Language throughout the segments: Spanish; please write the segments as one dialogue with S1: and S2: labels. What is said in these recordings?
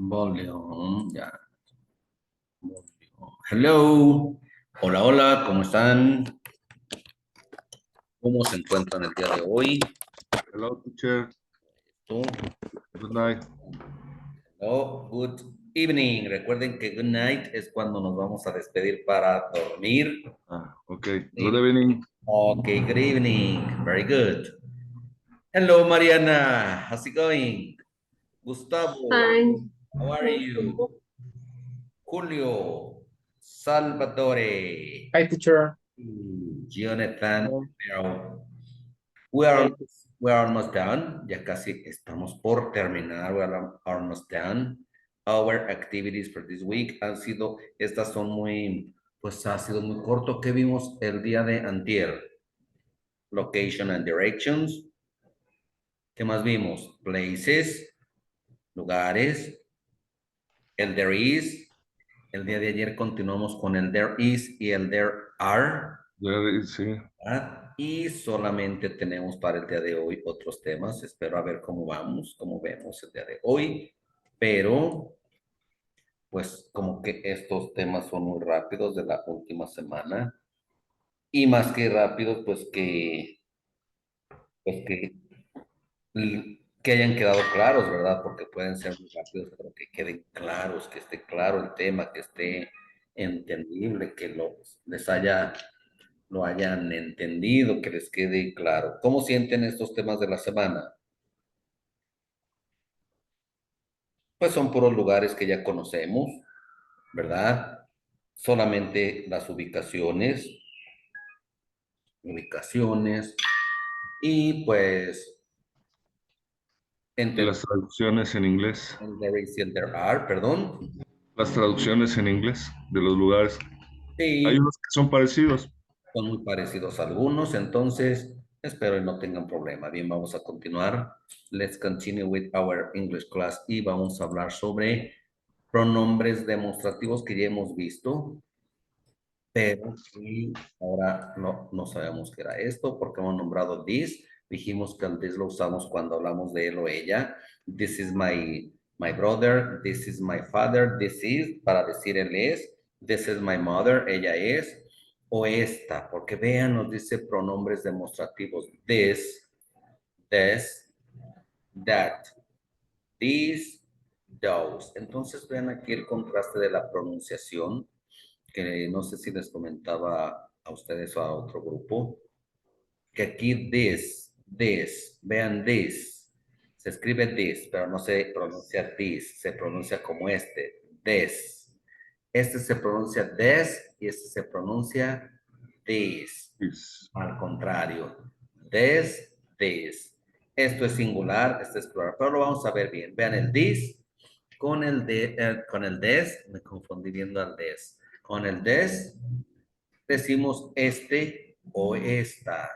S1: Volume, ya. Hello. Hola, hola, ¿cómo están? ¿Cómo se encuentran el día de hoy?
S2: Hello, teacher.
S1: ¿Tú?
S2: Good night.
S1: Hello, good evening. Recuerden que good night es cuando nos vamos a despedir para dormir.
S2: Okay. Good
S1: Sí.
S2: evening.
S1: Ok, good evening. Very good. Hello, Mariana. How's it going? Gustavo,
S3: Fine.
S1: how are
S3: Thank
S1: you?
S3: you.
S1: Julio, Salvatore,
S3: Hi, teacher.
S1: Jonathan,
S3: Um,
S1: Romero. We are,
S3: Hi.
S1: we are almost done. Ya casi estamos por terminar. We are almost done. Our activities for this week estas son muy, pues ha sido muy corto. ¿Qué vimos el día de antier? Location and directions. ¿Qué más vimos? Places, lugares. El there is. El día de ayer continuamos con el there is y el there are.
S2: Sí.
S1: ¿Verdad? Y solamente tenemos para el día de hoy otros temas. Espero a ver cómo vamos, cómo vemos el día de hoy. Pero, pues como que estos temas son muy rápidos de la última semana. Y más que rápidos, pues que hayan quedado claros, ¿verdad? Porque pueden ser muy rápidos, pero que queden claros, que esté claro el tema, que esté entendible, lo hayan entendido, que les quede claro. ¿Cómo sienten estos temas de la semana? Pues son puros lugares que ya conocemos, ¿verdad? Solamente las ubicaciones, y pues
S2: Y
S1: entender
S2: las traducciones en inglés.
S1: el there is y el there are, perdón.
S2: Las traducciones en inglés de los lugares. Hay
S1: Sí,
S2: unos que son parecidos.
S1: son muy parecidos a algunos, entonces espero y no tengan problema. Bien, vamos a continuar. Let's continue with our English class y vamos a hablar sobre pronombres demostrativos que ya hemos visto, pero y ahora no sabemos qué era esto porque hemos nombrado this. Dijimos que el this lo usamos cuando hablamos de él o ella. This is my brother, this is my father, this is para decir él es, this is my mother, ella es, o esta, porque vean, nos dice pronombres demostrativos. This, that, these, those. Entonces vean aquí el contraste de la pronunciación, que no sé si les comentaba a ustedes o a otro grupo, que aquí vean this, se escribe this, pero no se pronuncia this, se pronuncia como this. Este se pronuncia this y este se pronuncia this.
S2: Is-
S1: Al contrario, this. Esto es singular, este es plural, pero lo vamos a ver bien. Vean el this con el des, me confundí viendo al des. Con el des decimos este o esta.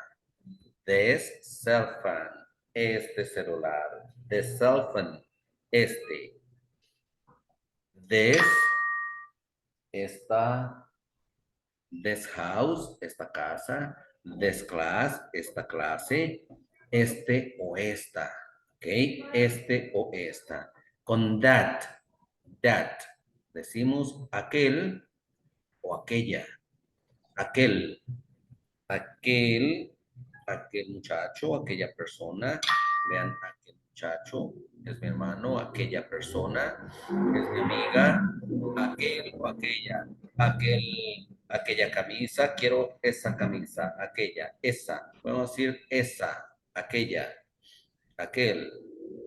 S1: This cell phone, este celular. The cell phone, este. This, esta. This house, esta casa. This class, esta clase. Este o esta. ¿Ok? Este o esta. Con that. Decimos aquel o aquella. Aquel. aquel, aquel muchacho, aquella persona, vean, aquel muchacho es mi hermano, aquella persona es mi amiga, aquel o aquella camisa, quiero esa camisa, aquella, esa, podemos decir esa, aquella, aquel,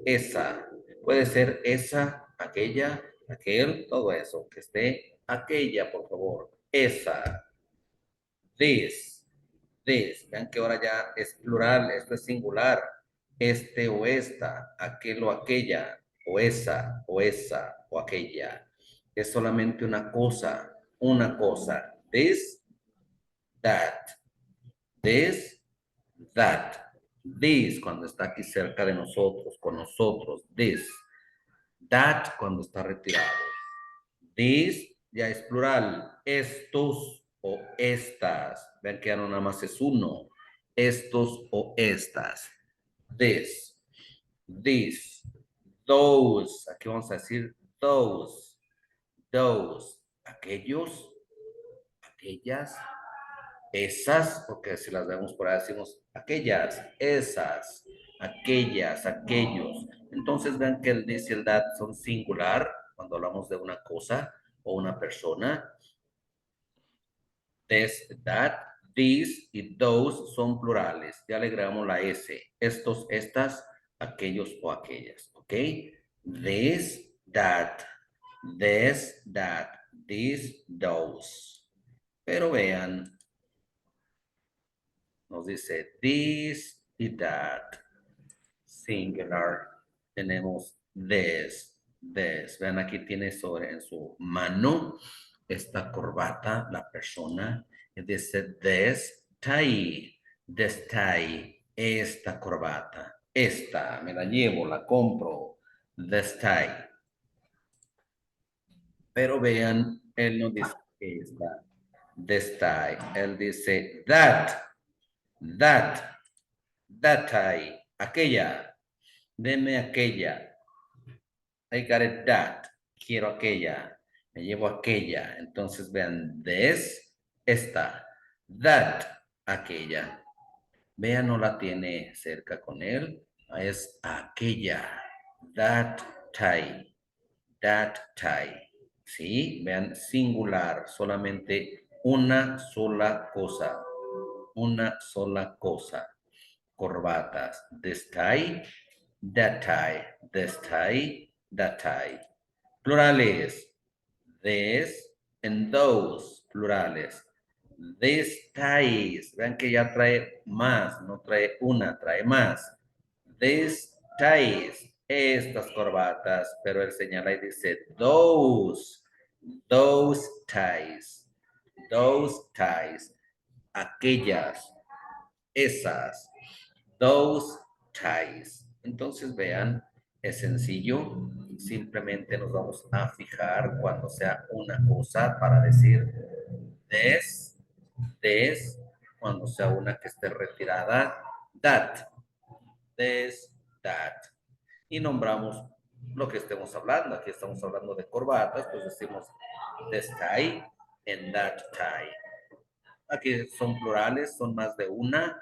S1: esa, puede ser esa, aquella, aquel, todo eso, que esté aquella, por favor, esa, this, vean que ahora ya es plural, esto es singular. Este o esta, aquel o aquella, o esa, o aquella. Es solamente una cosa, una cosa. That, this, that. This cuando está aquí cerca de nosotros, con nosotros, this. That cuando está retirado. This ya es plural. Estos o estas. Vean que ya no nada más es uno. Estos o estas. This. Those. Aquí vamos a decir those, aquellos, aquellas, esas, porque si las vemos por ahí decimos aquellas, esas, aquellas, aquellos. Entonces vean que el this y el that son singular cuando hablamos de una cosa o una persona. This, that, these y those son plurales. Ya le agregamos la S. Estos, estas, aquellos o aquellas. ¿Ok? This, that, this, that, these, those. Pero vean, nos dice this y that. Singular. Tenemos this. Vean, aquí tiene sobre en su mano esta corbata, la persona. Y dice this tie. This tie. Esta corbata. Esta, me la llevo, la compro. This tie. Pero vean, él no dice esta. This tie. Él dice that, that tie. Aquella. Deme aquella. I got it that. Quiero aquella. Me llevo aquella. Entonces vean, this, esta. That, aquella. Vean, no la tiene cerca con él. Es aquella. That tie. That tie. ¿Sí? Vean, singular. Solamente una sola cosa. Una sola cosa. Corbatas. This tie, that tie, this tie, that tie. Plurales. This and those. Plurales. These ties. Vean que ya trae más, no trae una, trae más. These ties. Estas corbatas. Pero él señala y dice those. Those ties. Those ties. Aquellas. Esas. Those ties. Entonces vean, es sencillo. Simplemente nos vamos a fijar cuando sea una cosa para decir this, cuando sea una que esté retirada, that, this, that. Y nombramos lo que estemos hablando. Aquí estamos hablando de corbatas, pues decimos this tie and that tie. Aquí son plurales, son más de una.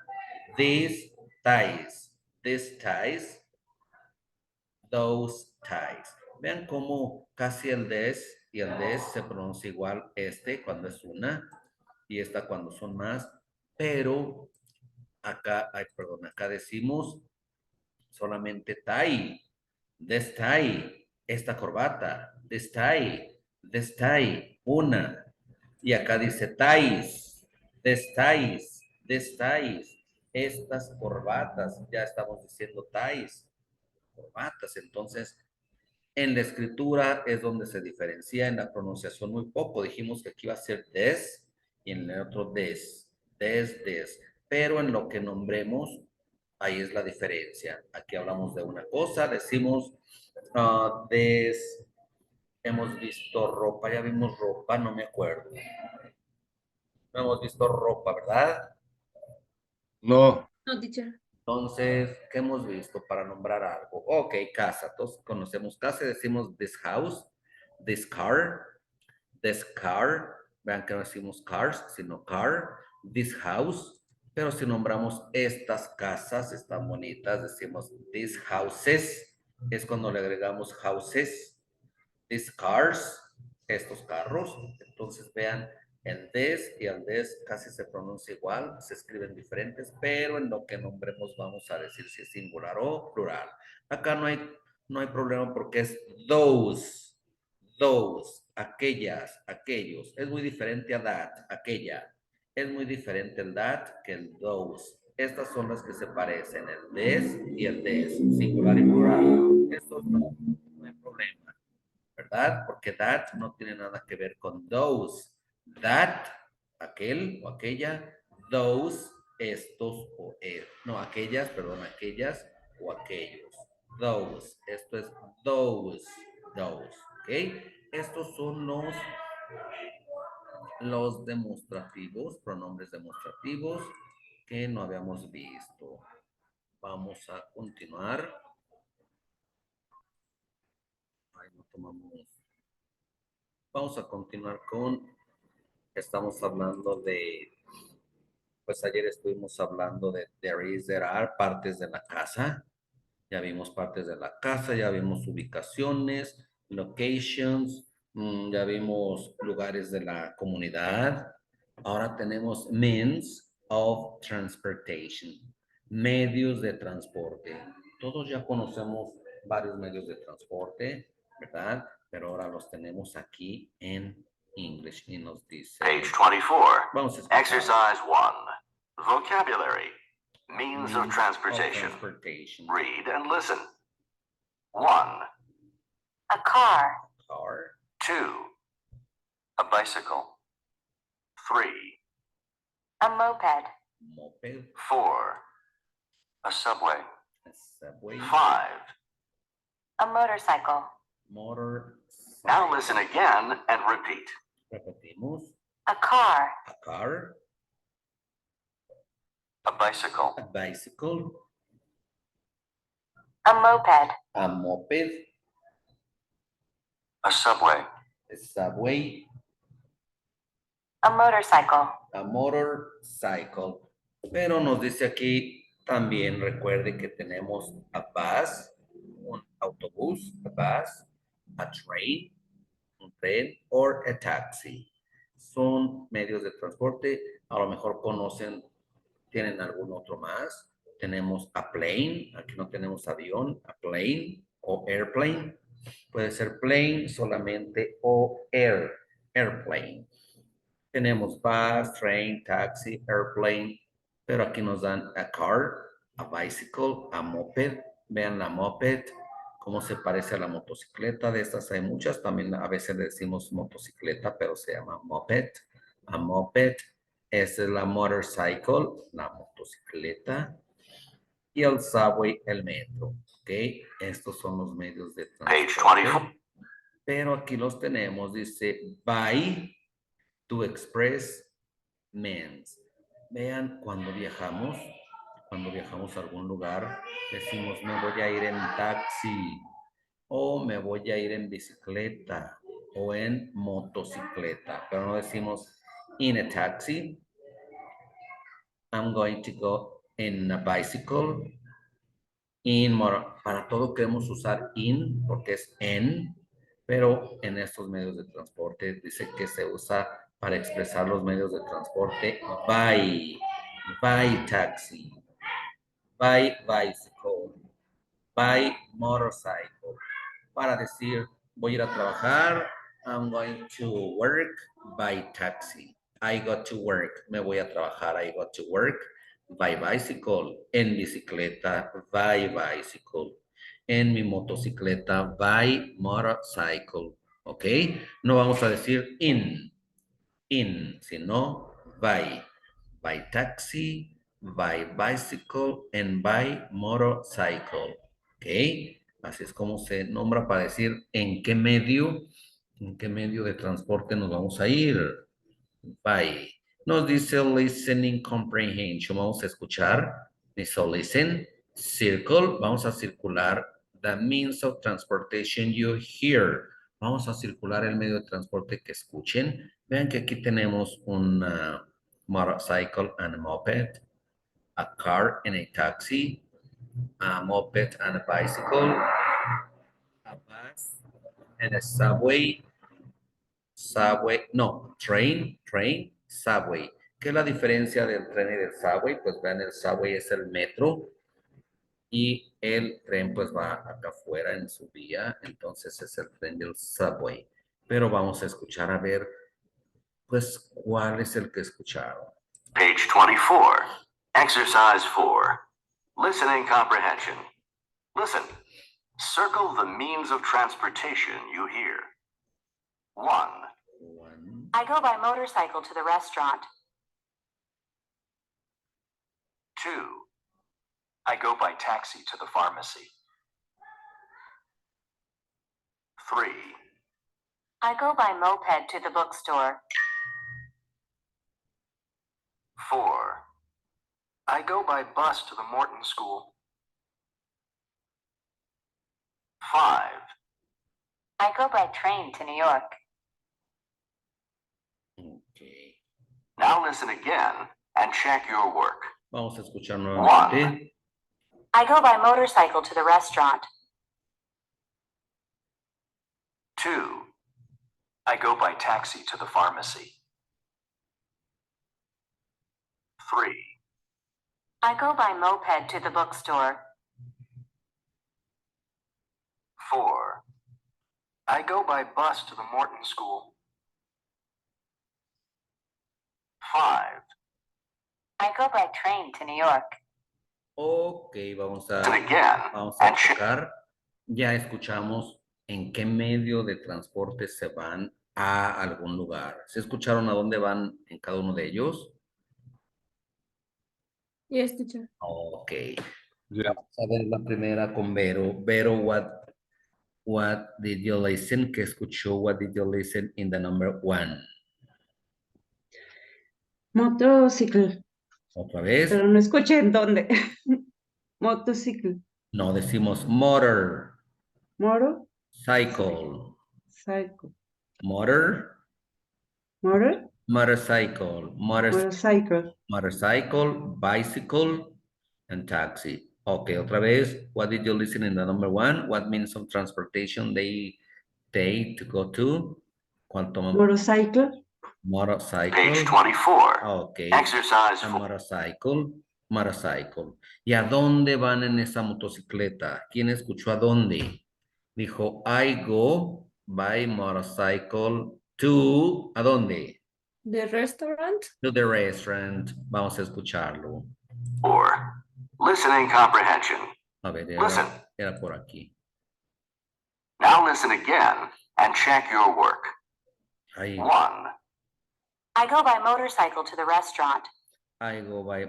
S1: These ties. These ties. Those ties. Vean cómo casi el des y el des se pronuncia igual este cuando es una y esta cuando son más, pero acá, ay, perdón, acá decimos solamente tie. This tie. Esta corbata. This tie. This tie. Una. Y acá dice ties, this ties, this ties, estas corbatas, ya estamos diciendo ties, corbatas. Entonces, en la escritura es donde se diferencia, en la pronunciación muy poco. Dijimos que aquí va a ser des y en el otro des. Pero en lo que nombremos, ahí es la diferencia. Aquí hablamos de una cosa, decimos des, hemos visto ropa, ya vimos ropa, no me acuerdo. No hemos visto ropa, ¿verdad?
S2: No,
S3: No, teacher.
S1: Entonces, ¿qué hemos visto para nombrar algo? Ok, casa. Todos conocemos casa y decimos this house, this car, this car. Vean que no decimos cars, sino car, this house. Pero si nombramos estas casas, están bonitas, decimos these houses. Es cuando le agregamos houses. These cars, estos carros. Entonces vean, el this y el this casi se pronuncia igual, se escriben diferentes, pero en lo que nombremos vamos a decir si es singular o plural. Acá no hay problema porque es those, aquellas, aquellos. Es muy diferente a that, aquella. Es muy diferente el that que el those. Estas son las que se parecen, el this y el this, singular y plural. Estos no hay problema. ¿Verdad? Porque that no tiene nada que ver con those. That, aquel o aquella, those, estos o no, aquellas, perdón, aquellas o aquellos. Those, esto es those, ¿ok? Estos son los demostrativos, pronombres demostrativos que no habíamos visto. Vamos a continuar. Ahí no tomamos. Vamos a continuar con, estamos hablando de, pues ayer estuvimos hablando de there is, there are, partes de la casa. Ya vimos partes de la casa, ya vimos ubicaciones, locations, ya vimos lugares de la comunidad. Ahora tenemos means of transportation, medios de transporte. Todos ya conocemos varios medios de transporte, ¿verdad? Pero ahora los tenemos aquí en English y nos dice...
S3: Page 24.
S1: Vamos a escuchar.
S3: Exercise 1. Vocabulary. Means of transportation. Read and listen. 1.
S4: A car.
S1: Car.
S3: 2. A bicycle. 3.
S4: A moped.
S1: Moped.
S3: 4. A subway.
S1: A subway.
S3: 5.
S4: A motorcycle.
S1: Motorcycle.
S3: Now listen again and repeat.
S1: Repetimos.
S4: A car.
S1: A car.
S3: A bicycle.
S1: A bicycle.
S4: A moped.
S1: A moped.
S3: A subway.
S1: A subway.
S4: A motorcycle.
S1: A motorcycle. Pero nos dice aquí también, recuerde que tenemos a bus, un autobús, a bus, a train, un tren, or a taxi. Son medios de transporte, a lo mejor conocen, tienen algún otro más. Tenemos a plane, aquí no tenemos avión, a plane o airplane. Puede ser plane solamente o airplane. Tenemos bus, train, taxi, airplane, pero aquí nos dan a car, a bicycle, a moped. Vean la moped, cómo se parece a la motocicleta. De estas hay muchas, también a veces le decimos motocicleta, pero se llama moped. A moped, esa es la motorcycle, la motocicleta. Y el subway, el metro. ¿Ok? Estos son los medios de
S3: Page
S1: transporte.
S3: 24.
S1: Pero aquí los tenemos, dice by to express means. Vean, cuando viajamos a algún lugar, decimos me voy a ir en taxi o me voy a ir en bicicleta o en motocicleta, pero no decimos in a taxi. I'm going to go in a bicycle. Para todo queremos usar in porque es en, pero en estos medios de transporte dice que se usa para expresar los medios de transporte by taxi, by bicycle, by motorcycle. Para decir, voy a ir a trabajar, I'm going to work by taxi. I got to work, me voy a trabajar, I got to work by bicycle, en bicicleta, by bicycle, en mi motocicleta, by motorcycle, ¿ok? No vamos a decir in, sino by taxi, by bicycle, and by motorcycle, ¿ok? Así es como se nombra para decir en qué medio de transporte nos vamos a ir. By. Nos dice listening comprehension. Vamos a escuchar. Dice listen. Circle. Vamos a circular the means of transportation you hear. Vamos a circular el medio de transporte que escuchen. Vean que aquí tenemos un motorcycle and a moped, a car and a taxi, a moped and a bicycle, a bus and a subway, train, subway. ¿Qué es la diferencia del tren y del subway? Pues vean, el subway es el metro y el tren pues va acá afuera en su vía, entonces es el tren del subway. Pero vamos a escuchar a ver, pues, ¿cuál es el que escucharon?
S3: Page 24. Exercise 4. Listening comprehension. Listen. Circle the means of transportation you hear. 1.
S4: I go by motorcycle to the restaurant.
S3: 2. I go by taxi to the pharmacy. 3.
S4: I go by moped to the bookstore.
S3: 4. I go by bus to the Morton School. 5.
S4: I go by train to New York.
S1: Ok.
S3: Now listen again and check your work.
S1: Vamos a escuchar nuevamente.
S4: I go by motorcycle to the restaurant.
S3: 2. I go by taxi to the pharmacy. 3.
S4: I go by moped to the bookstore.
S3: 4. I go by bus to the Morton School. 5.
S4: I go by train to New York.
S1: Ok, vamos a
S3: Listen again and check.
S1: checar. Ya escuchamos en qué medio de transporte se van a algún lugar. ¿Se escucharon a dónde van en cada uno de ellos?
S5: Yes, teacher.
S1: Ok.
S2: Yeah.
S1: Vamos a ver la primera con Vero. Vero, what did you listen? ¿Qué escuchó? What did you listen in the number 1?
S6: Motociclo,
S1: Otra vez.
S6: pero no escuché en dónde. Motociclo,
S1: No, decimos motor,
S6: moro,
S1: cycle,
S6: cycle,
S1: motor,
S6: motor,
S1: motorcycle,
S6: motorcycle,
S1: motorcycle, bicycle, and taxi. Okay, otra vez. What did you listen in the number 1? What means of transportation they take to go to? ¿Cuál toman?
S6: motorcycle,
S1: Motorcycle.
S3: Page 24.
S1: Okay.
S3: Exercise
S1: A
S3: 4.
S1: motorcycle. ¿Y a dónde van en esa motocicleta? ¿Quién escuchó a dónde? Dijo, I go by motorcycle to, ¿a dónde?
S5: The restaurant.
S1: To the restaurant. Vamos a escucharlo.
S3: 4. Listening comprehension.
S1: A ver,
S3: Listen.
S1: era por aquí.
S3: Now listen again and check your work.
S1: Ahí.
S3: 1.
S4: I go by motorcycle to the restaurant.
S1: I go by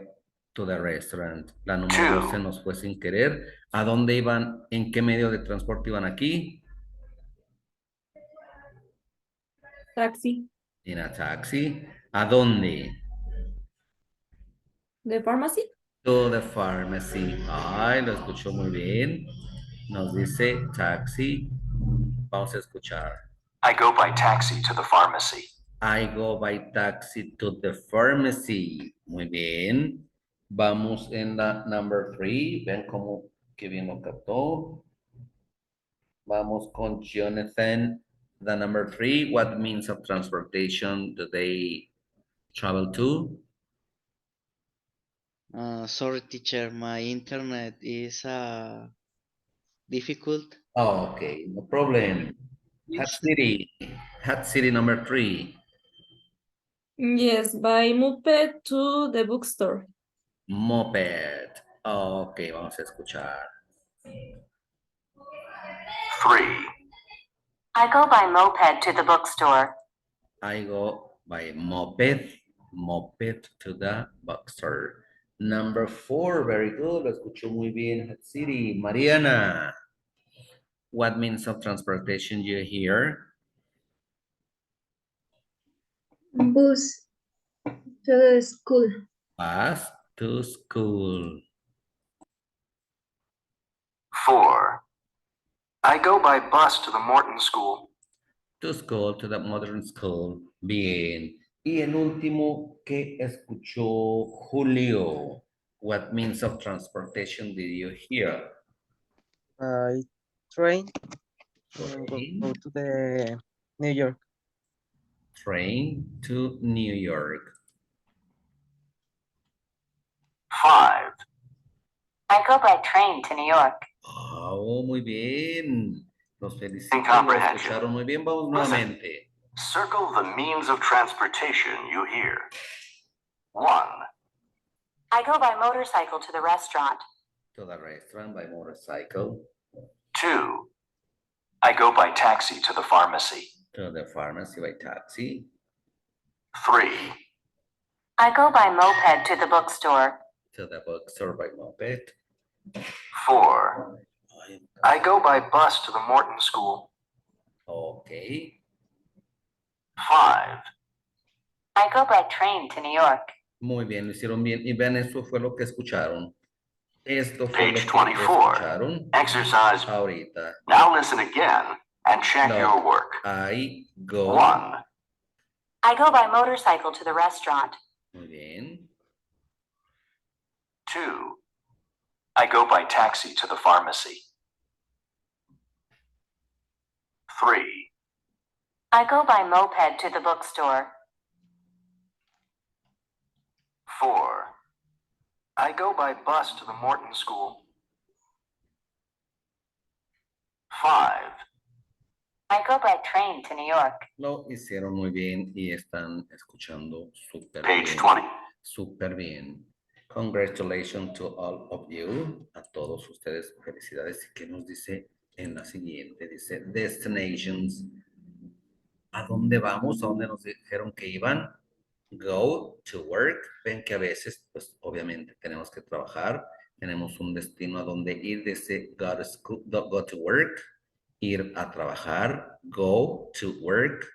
S1: to the restaurant. La número 2
S3: Two.
S1: se nos fue sin querer. ¿A dónde iban? ¿En qué medio de transporte iban aquí?
S5: Taxi.
S1: En a taxi. ¿A dónde?
S5: The pharmacy.
S1: To the pharmacy. Ay, lo escuchó muy bien. Nos dice taxi. Vamos a escuchar.
S3: I go by taxi to the pharmacy.
S1: I go by taxi to the pharmacy. Muy bien. Vamos en la number 3. Ven cómo que bien lo captó. Vamos con Jonathan. The number 3. What means of transportation do they travel to?
S7: Sorry, teacher, my internet is difficult.
S1: Oh, okay, no problem. Hat City number 3.
S5: Yes, by moped to the bookstore.
S1: Moped. Ok, vamos a escuchar.
S3: 3.
S4: I go by moped to the bookstore.
S1: I go by moped to the bookstore. Number 4, very good. Lo escuchó muy bien, Hat City. Mariana, what means of transportation you hear?
S8: Bus to the school.
S1: Bus to school.
S3: 4. I go by bus to the Morton School.
S1: To school, to the modern school. Bien. Y el último que escuchó Julio. What means of transportation did you hear?
S9: Train
S1: Train.
S9: go to the New York.
S1: Train to New York.
S3: 5.
S4: I go by train to New York.
S1: Oh, muy bien. Los felicito. Lo
S3: Incomprehension.
S1: escucharon muy bien. Vamos
S3: Listen.
S1: nuevamente.
S3: Circle the means of transportation you hear. 1.
S4: I go by motorcycle to the restaurant.
S1: To the restaurant by motorcycle.
S3: 2. I go by taxi to the pharmacy.
S1: To the pharmacy by taxi.
S3: 3.
S4: I go by moped to the bookstore.
S1: To the bookstore by moped.
S3: 4. I go by bus to the Morton School.
S1: Okay.
S3: 5.
S4: I go by train to New York.
S1: Muy bien, lo hicieron bien. Y vean, eso fue lo que escucharon. Esto fue
S3: Page
S1: lo que
S3: 24.
S1: escucharon
S3: Exercise.
S1: ahorita.
S3: Now listen again and check
S1: No.
S3: your work.
S1: I go.
S3: 1.
S4: I go by motorcycle to the restaurant.
S1: Muy bien.
S3: 2. I go by taxi to the pharmacy. 3.
S4: I go by moped to the bookstore.
S3: 4. I go by bus to the Morton School. 5.
S4: I go by train to New York.
S1: Lo hicieron muy bien y están escuchando súper
S3: Page
S1: bien.
S3: 20.
S1: Súper bien. Congratulations to all of you. A todos ustedes, felicidades. ¿Y qué nos dice en la siguiente? Dice destinations. ¿A dónde vamos? ¿A dónde nos dijeron que iban? Go to work. Ven que a veces, pues obviamente tenemos que trabajar. Tenemos un destino a donde ir. Dice go to work. Ir a trabajar. Go to work.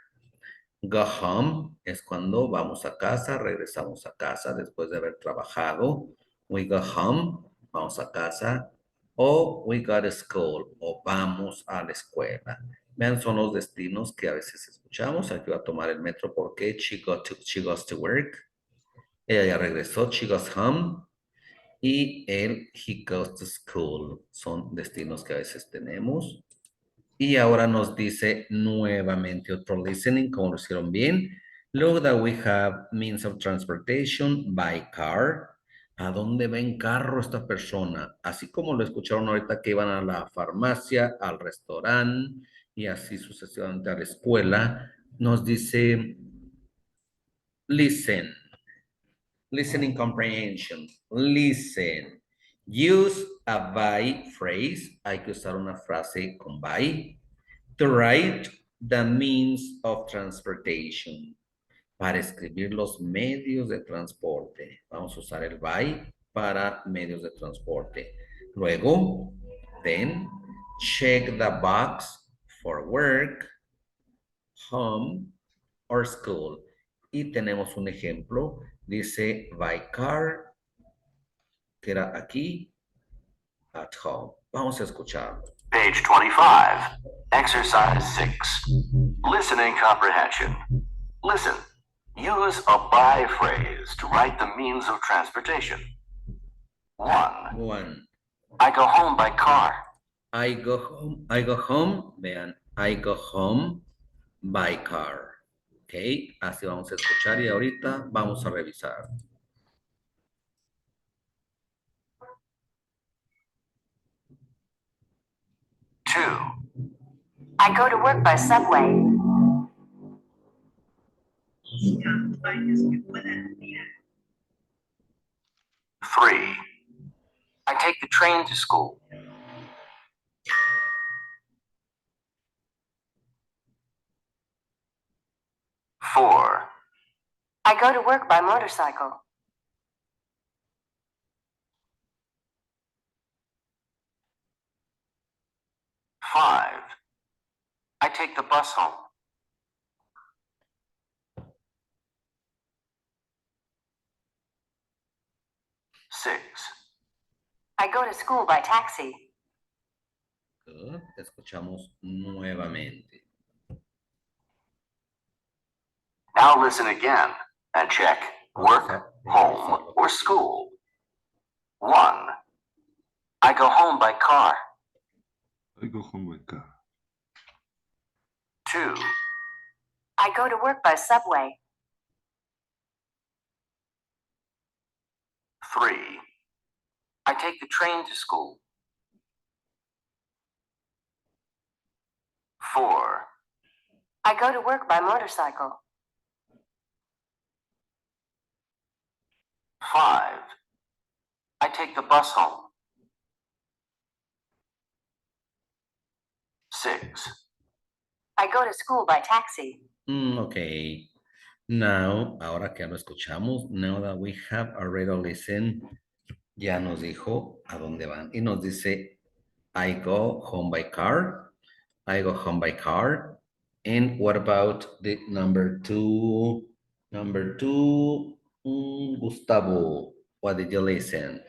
S1: Go home es cuando vamos a casa, regresamos a casa después de haber trabajado. We go home, vamos a casa. O we go to school, o vamos a la escuela. Vean, son los destinos que a veces escuchamos. Aquí va a tomar el metro porque she goes to work. Ella ya regresó, she goes home. Y he goes to school. Son destinos que a veces tenemos. Y ahora nos dice nuevamente otro listening, como lo hicieron bien. Look that we have means of transportation by car. ¿A dónde va en carro esta persona? Así como lo escucharon ahorita que iban a la farmacia, al restaurante y así sucesivamente a la escuela, nos dice listen. Listening comprehension. Listen. Use a by phrase. Hay que usar una frase con by. To write the means of transportation. Para escribir los medios de transporte. Vamos a usar el by para medios de transporte. Luego, then, check the box for work, home, or school. Y tenemos un ejemplo. Dice by car, que era aquí, at home. Vamos a escucharlo.
S3: Page 25. Exercise 6. Listening comprehension. Listen. Use a by phrase to write the means of transportation. 1.
S1: 1.
S3: I go home by car.
S1: I go home, vean, I go home by car. Ok, así vamos a escuchar y ahorita vamos a revisar.
S3: Two.
S4: I go to work by subway.
S3: 3. I take the train to school. 4.
S4: I go to work by motorcycle.
S3: 5. I take the bus home. 6.
S4: I go to school by taxi.
S1: Good. Escuchamos nuevamente.
S3: Now listen again and check work, home, or school. 1. I go home by car.
S2: I go home by car.
S3: 2.
S4: I go to work by subway.
S3: 3. I take the train to school. 4.
S4: I go to work by motorcycle.
S3: 5. I take the bus home. 6.
S4: I go to school by taxi.
S1: Ok. Now, ahora que lo escuchamos, now that we have already listened, ya nos dijo a dónde van. Y nos dice, I go home by car. I go home by car. And what about the number 2? Number 2, Gustavo, what did you listen?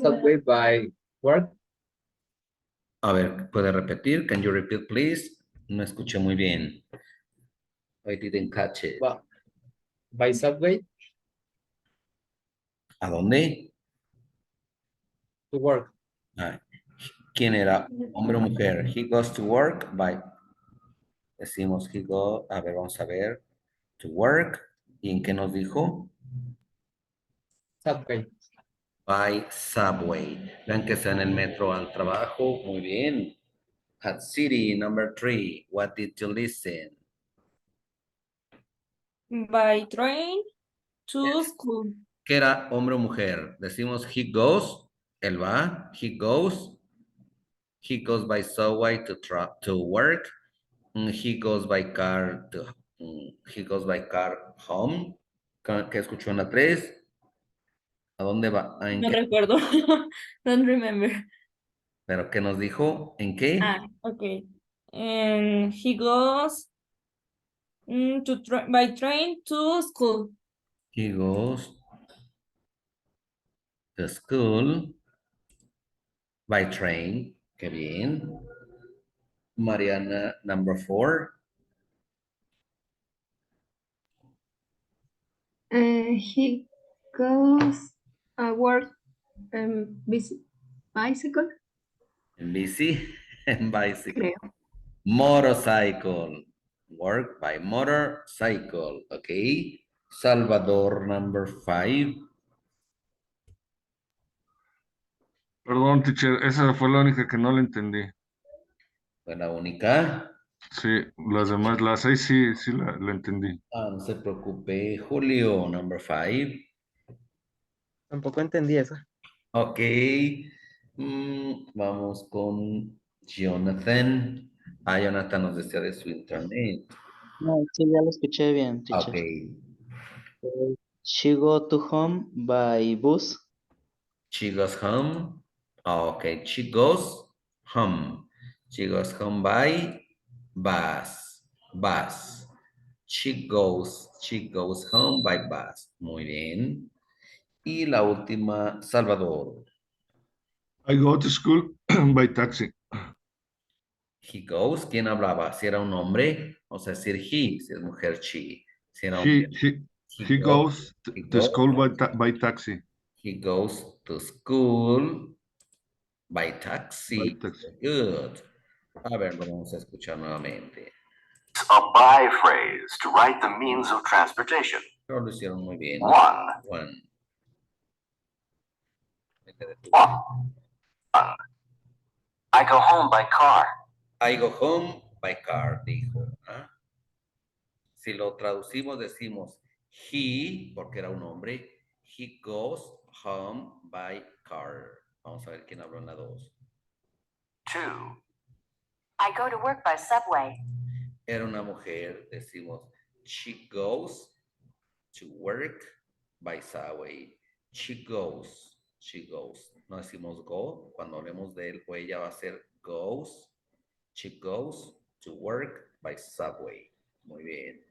S9: Subway by work.
S1: A ver, ¿puede repetir? Can you repeat, please? No escuché muy bien. I didn't catch it.
S9: By subway
S1: ¿A dónde?
S9: to work.
S1: Ah, ¿quién era? ¿Hombre o mujer? He goes to work by... Decimos he go... A ver, vamos a ver. To work. ¿Y en qué nos dijo?
S9: Subway.
S1: By subway. Vean que está en el metro al trabajo. Muy bien. At city, number 3. What did you listen?
S5: By train to school.
S1: ¿Qué era hombre o mujer? Decimos he goes, él va, he goes by subway to work, he goes by car to, he goes by car home. ¿Qué escuchó en la 3? ¿A dónde va? ¿En
S5: No
S1: qué?
S5: recuerdo. Don't remember.
S1: ¿Pero qué nos dijo? ¿En qué?
S5: Okay. And he goes by train to school.
S1: He goes to school by train. Qué bien. Mariana, number 4.
S8: He goes work bicycle,
S1: En bici, en bicycle.
S8: creo.
S1: Motorcycle. Work by motorcycle. Okay. Salvador, number 5.
S2: Perdón, teacher, esa fue la única que no la entendí.
S1: Fue la única.
S2: Sí, las demás, las 6 sí, sí la entendí.
S1: No se preocupe. Julio, number 5.
S9: Tampoco entendí eso.
S1: Ok. Vamos con Jonathan. Jonathan nos decía de su internet.
S7: No, sí, ya lo escuché bien,
S1: Ok.
S7: teacher. She go to home by bus.
S1: She goes home. Okay. She goes home. She goes home by bus. Bus. She goes home by bus. Muy bien. Y la última, Salvador.
S2: I go to school by taxi.
S1: He goes, ¿quién hablaba? Si era un hombre, vamos a decir he, si es mujer, she. Si era
S2: He
S1: hombre,
S2: he
S1: he
S2: he
S1: goes,
S2: goes
S1: he
S2: to
S1: goes,
S2: school by taxi.
S1: he goes to school by
S2: By
S1: taxi.
S2: taxi.
S1: Good. A ver, lo vamos a escuchar nuevamente.
S3: A by phrase to write the means of transportation.
S1: Pero lo hicieron muy bien.
S3: One.
S1: One.
S3: One. I go home by car.
S1: I go home by car, dijo. ¿Ah? Si lo traducimos, decimos he, porque era un hombre, he goes home by car. Vamos a ver quién habló en la 2.
S3: Two.
S4: I go to work by subway.
S1: Era una mujer, decimos she goes to work by subway. She goes. No decimos go, cuando hablemos de él o ella va a ser goes. She goes to work by subway. Muy bien.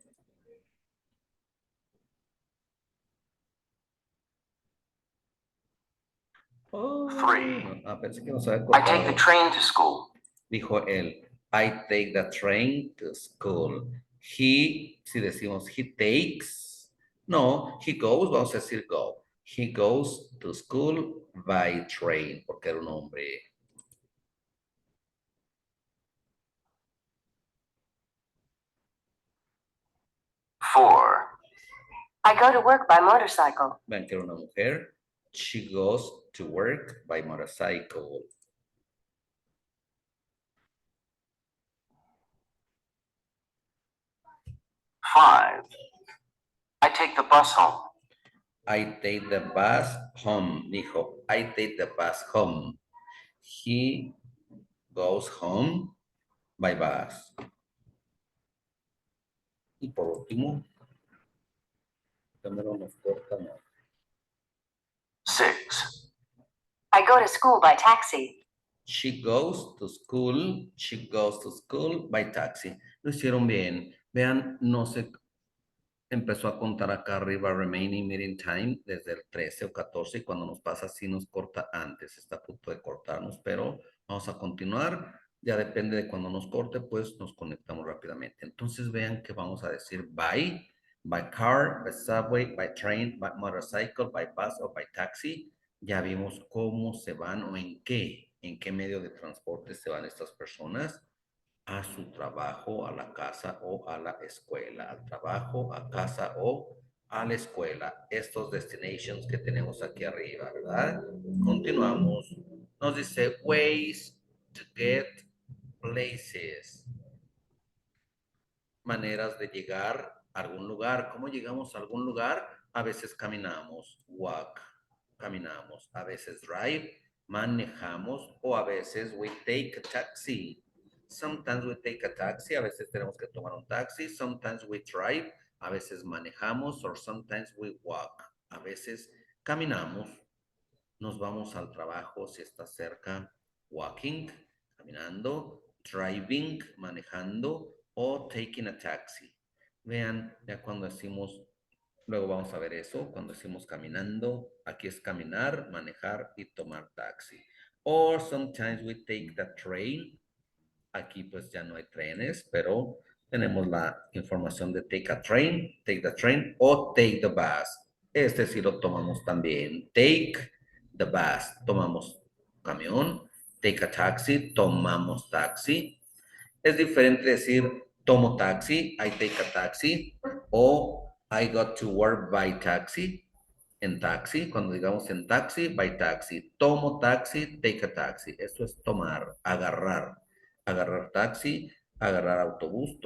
S3: Three.
S1: Pensé que nos había
S3: I take the
S1: cortado.
S3: train to school.
S1: Dijo él, I take the train to school. He, si decimos he takes, no, he goes, vamos a decir go. He goes to school by train, porque era un hombre.
S3: Four.
S4: I go to work by motorcycle.
S1: Ven que era una mujer. She goes to work by motorcycle.
S3: Five. I take the bus home.
S1: I take the bus home, dijo. I take the bus home. He goes home by bus. Y por último, también nos corta, ¿no?
S3: Six.
S4: I go to school by taxi.
S1: She goes to school by taxi. Lo hicieron bien. Vean, no se empezó a contar acá arriba remaining meeting time desde el 13 o 14 y cuando nos pasa así nos corta antes. Está a punto de cortarnos, pero Vamos a continuar. Ya depende de cuando nos corte, pues nos conectamos rápidamente. Entonces vean que vamos a decir by car, by subway, by train, by motorcycle, by bus o by taxi. Ya vimos cómo se van o en qué medio de transporte se van estas personas a su trabajo, a la casa o a la escuela. Al trabajo, a casa o a la escuela. Estos destinations que tenemos aquí arriba, ¿verdad? Continuamos. Nos dice ways to get places. Maneras de llegar a algún lugar. ¿Cómo llegamos a algún lugar? A veces caminamos, walk, caminamos. A veces drive, manejamos. O a veces we take a taxi. Sometimes we take a taxi. A veces tenemos que tomar un taxi. Sometimes we drive. A veces manejamos. Or sometimes we walk. A veces caminamos. Nos vamos al trabajo si está cerca, walking, caminando, driving, manejando o taking a taxi. Vean, ya cuando decimos, luego vamos a ver eso, cuando decimos caminando, aquí es caminar, manejar y tomar taxi. Or sometimes we take the train. Aquí pues ya no hay trenes, pero tenemos la información de take a train, take the train o take the bus. Este sí lo tomamos también. Take the bus, tomamos camión. Take a taxi, tomamos taxi. Es diferente decir tomo taxi, I take a taxi, o I got to work by taxi. En taxi, cuando digamos en taxi, by taxi. Tomo taxi, take a taxi. Esto es tomar, agarrar. Agarrar taxi, agarrar autobús,